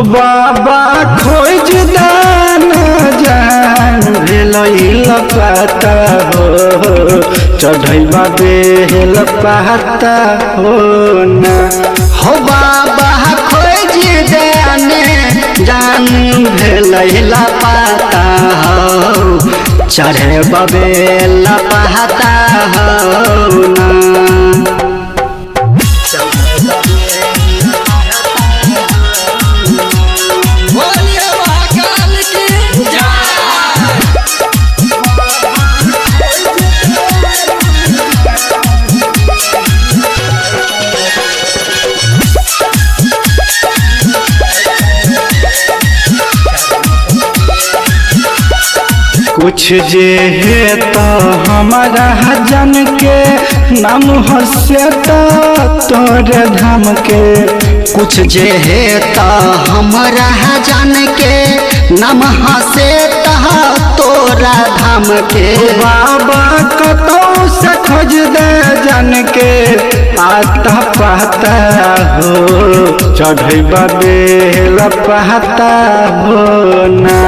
हो बाबा खोज दान जान भेल पाता हो चढ़ैबा बेल पाता हो ना। हो बाबा खोज दान जान भेल पाता हो चढ़ैबा बेल पाता हो ना। कुछ जे है तो हमारा जन के नाम हसे तोरे धाम के। कुछ जे है तो हमारा जन के नाम हसे तोरा धाम के। बाबा कतौ से खोज दे जन के आता पाता हो चढ़ैबा बेल पाता हो ना।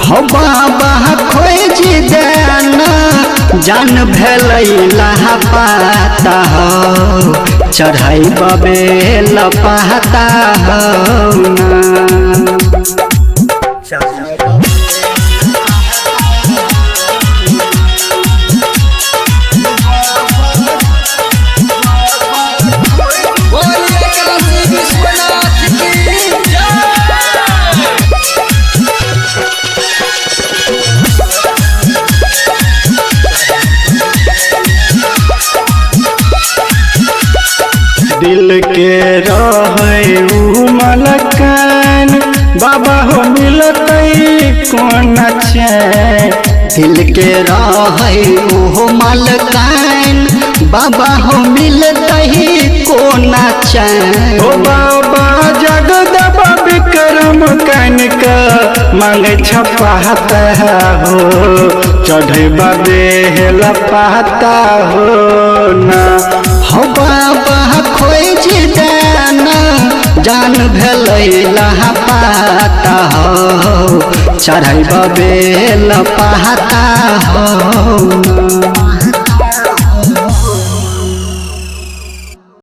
हो बाबा खोज देना जान भेल पाता हो चढ़ैबा बेल पाता हो ना। दिल के रहे उ मलकान बाबा हो मिलतई कौन चैन। दिल के रहे ओहो मलकान बाबा हो मिलतही कोना चैन। ओ बाबा जगदबा विक्रम कनिका मांगे छपाता हो चढ़ैबा बेल पाता हो ना। हो बाबा खोज देना जान भेल पाता हो चढ़ैबा बेल पाता हो।